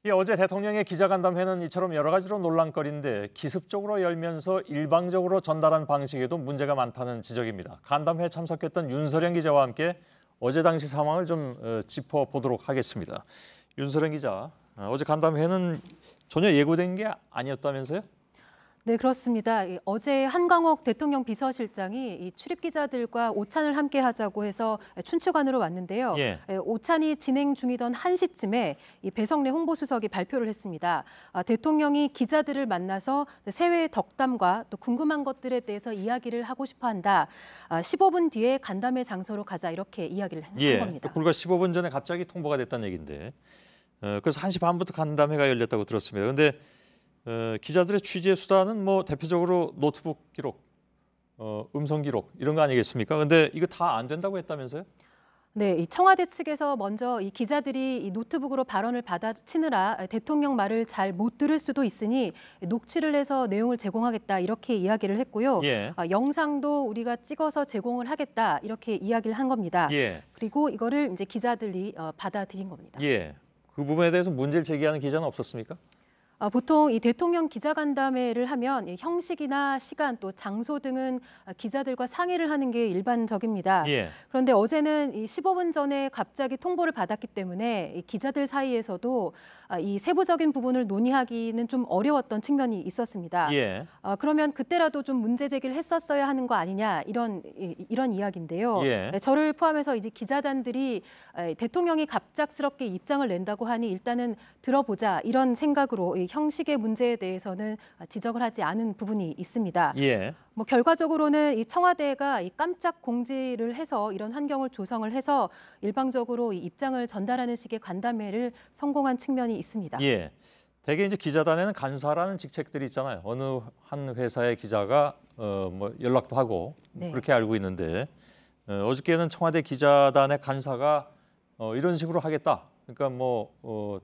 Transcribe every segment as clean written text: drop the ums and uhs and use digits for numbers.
어제 대통령의 기자간담회는 이처럼 여러 가지로 논란거리인데 기습적으로 열면서 일방적으로 전달한 방식에도 문제가 많다는 지적입니다. 간담회에 참석했던 윤서령 기자와 함께 어제 당시 상황을 좀 짚어보도록 하겠습니다. 윤서령 기자, 어제 간담회는 전혀 예고된 게 아니었다면서요? 네, 그렇습니다. 어제 한광옥 대통령 비서실장이 출입 기자들과 오찬을 함께 하자고 해서 춘추관으로 왔는데요. 예. 오찬이 진행 중이던 1시쯤에 배성래 홍보수석이 발표를 했습니다. 대통령이 기자들을 만나서 새해의 덕담과 또 궁금한 것들에 대해서 이야기를 하고 싶어 한다. 15분 뒤에 간담회 장소로 가자 이렇게 이야기를 한 겁니다. 불과 15분 전에 갑자기 통보가 됐다는 얘기인데 그래서 1시 반부터 간담회가 열렸다고 들었습니다. 그런데 기자들의 취재 수단은 뭐 대표적으로 노트북 기록, 음성 기록 이런 거 아니겠습니까? 근데 이거 다 안 된다고 했다면서요? 네, 이 청와대 측에서 먼저 이 기자들이 이 노트북으로 발언을 받아치느라 대통령 말을 잘 못 들을 수도 있으니 녹취를 해서 내용을 제공하겠다 이렇게 이야기를 했고요. 예. 영상도 우리가 찍어서 제공을 하겠다 이렇게 이야기를 한 겁니다. 예. 그리고 이거를 이제 기자들이 받아들인 겁니다. 예. 그 부분에 대해서 문제를 제기하는 기자는 없었습니까? 보통 이 대통령 기자간담회를 하면 형식이나 시간 또 장소 등은 기자들과 상의를 하는 게 일반적입니다. 예. 그런데 어제는 이 15분 전에 갑자기 통보를 받았기 때문에 이 기자들 사이에서도 이 세부적인 부분을 논의하기는 좀 어려웠던 측면이 있었습니다. 예. 그러면 그때라도 좀 문제 제기를 했었어야 하는 거 아니냐 이런 이야기인데요. 예. 저를 포함해서 이제 기자단들이 대통령이 갑작스럽게 입장을 낸다고 하니 일단은 들어보자 이런 생각으로 형식의 문제에 대해서는 지적을 하지 않은 부분이 있습니다. 예. 뭐 결과적으로는 이 청와대가 이 깜짝 공지를 해서 이런 환경을 조성을 해서 일방적으로 이 입장을 전달하는 식의 간담회를 성공한 측면이 있습니다. 예. 대개 이제 기자단에는 간사라는 직책들이 있잖아요. 어느 한 회사의 기자가 뭐 연락도 하고 네. 그렇게 알고 있는데 어저께는 청와대 기자단의 간사가 이런 식으로 하겠다. 그러니까 뭐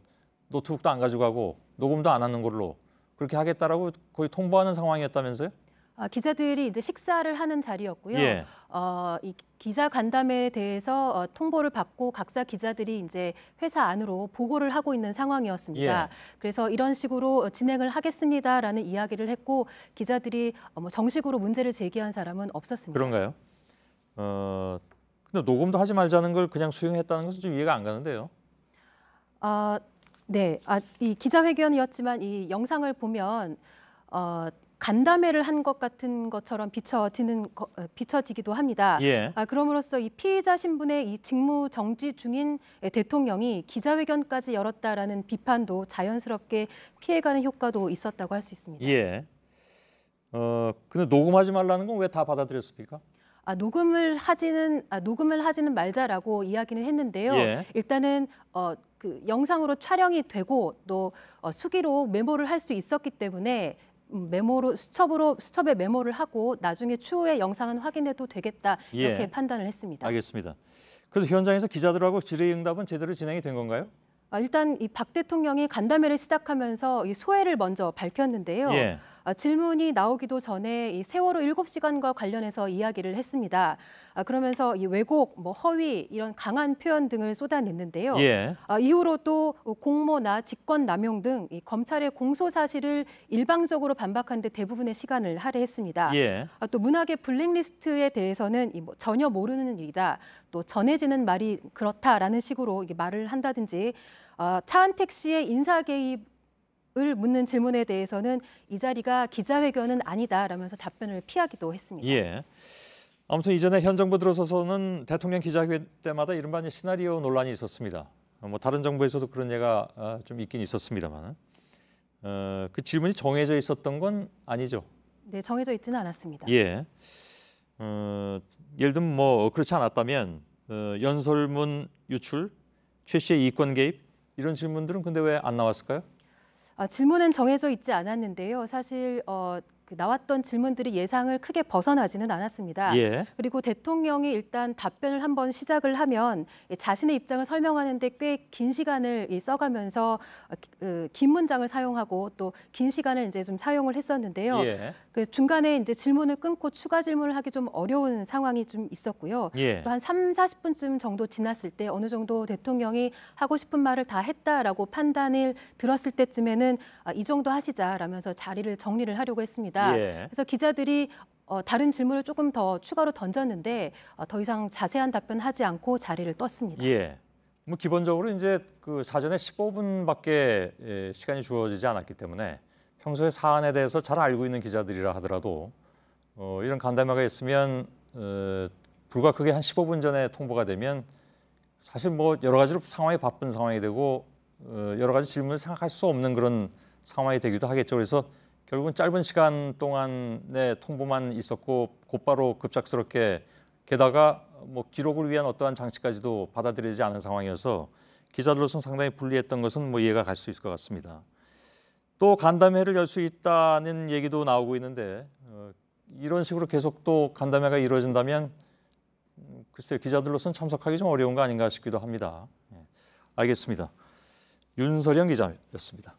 노트북도 안 가져가고 녹음도 안 하는 걸로 그렇게 하겠다라고 거의 통보하는 상황이었다면서요? 기자들이 이제 식사를 하는 자리였고요. 예. 이 기자 간담회에 대해서 통보를 받고 각사 기자들이 이제 회사 안으로 보고를 하고 있는 상황이었습니다. 예. 그래서 이런 식으로 진행을 하겠습니다라는 이야기를 했고 기자들이 뭐 정식으로 문제를 제기한 사람은 없었습니다. 그런가요? 근데 녹음도 하지 말자는 걸 그냥 수용했다는 것은 좀 이해가 안 가는데요. 네, 이 기자회견이었지만 이 영상을 보면 간담회를 한 것 같은 것처럼 비춰지기도 합니다. 예. 그럼으로써 이 피의자 신분의 이 직무 정지 중인 대통령이 기자회견까지 열었다라는 비판도 자연스럽게 피해가는 효과도 있었다고 할 수 있습니다. 예. 근데 녹음하지 말라는 건 왜 다 받아들였습니까? 녹음을 하지는 말자라고 이야기는 했는데요. 예. 일단은 그 영상으로 촬영이 되고 또 수기로 메모를 할 수 있었기 때문에 수첩에 메모를 하고 나중에 추후에 영상은 확인해도 되겠다 이렇게 예. 판단을 했습니다. 알겠습니다. 그래서 현장에서 기자들하고 질의응답은 제대로 진행이 된 건가요? 일단 이 박 대통령이 간담회를 시작하면서 이 소회를 먼저 밝혔는데요. 예. 질문이 나오기도 전에 이 세월호 7시간과 관련해서 이야기를 했습니다. 그러면서 이 왜곡, 뭐 허위 이런 강한 표현 등을 쏟아냈는데요. 예. 이후로 또 공모나 직권남용 등 이 검찰의 공소 사실을 일방적으로 반박한 데 대부분의 시간을 할애했습니다. 예. 또 문학의 블랙리스트에 대해서는 뭐 전혀 모르는 일이다. 또 전해지는 말이 그렇다라는 식으로 이게 말을 한다든지 차은택 씨의 인사 개입을 묻는 질문에 대해서는 이 자리가 기자회견은 아니다라면서 답변을 피하기도 했습니다. 예. 아무튼 이전에 현 정부 들어서서는 대통령 기자회견 때마다 이른바 시나리오 논란이 있었습니다. 뭐 다른 정부에서도 그런 예가 좀 있긴 있었습니다만 그 질문이 정해져 있었던 건 아니죠. 네, 정해져 있지는 않았습니다. 예. 예를 들면 뭐 그렇지 않았다면 연설문 유출, 최 씨의 이권 개입 이런 질문들은 근데 왜 안 나왔을까요? 질문은 정해져 있지 않았는데요. 사실 나왔던 질문들이 예상을 크게 벗어나지는 않았습니다. 예. 그리고 대통령이 일단 답변을 한번 시작을 하면 자신의 입장을 설명하는데 꽤 긴 시간을 써가면서 긴 문장을 사용하고 또 긴 시간을 이제 좀 사용을 했었는데요. 예. 그 중간에 이제 질문을 끊고 추가 질문을 하기 좀 어려운 상황이 좀 있었고요. 예. 또 한 40분쯤 정도 지났을 때 어느 정도 대통령이 하고 싶은 말을 다 했다라고 판단을 들었을 때쯤에는 이 정도 하시자라면서 자리를 정리를 하려고 했습니다. 예. 그래서 기자들이 다른 질문을 조금 더 추가로 던졌는데 더 이상 자세한 답변하지 않고 자리를 떴습니다. 예. 뭐 기본적으로 이제 그 사전에 15분밖에 시간이 주어지지 않았기 때문에 평소에 사안에 대해서 잘 알고 있는 기자들이라 하더라도 이런 간담회가 있으면 불과 그게 한 15분 전에 통보가 되면 사실 뭐 여러 가지로 상황이 바쁜 상황이 되고 여러 가지 질문을 생각할 수 없는 그런 상황이 되기도 하겠죠. 그래서 결국은 짧은 시간 동안의 통보만 있었고 곧바로 급작스럽게 게다가 뭐 기록을 위한 어떠한 장치까지도 받아들이지 않은 상황이어서 기자들로서는 상당히 불리했던 것은 뭐 이해가 갈 수 있을 것 같습니다. 또 간담회를 열 수 있다는 얘기도 나오고 있는데 이런 식으로 계속 또 간담회가 이루어진다면 글쎄요, 기자들로서는 참석하기 좀 어려운 거 아닌가 싶기도 합니다. 알겠습니다. 윤서령 기자였습니다.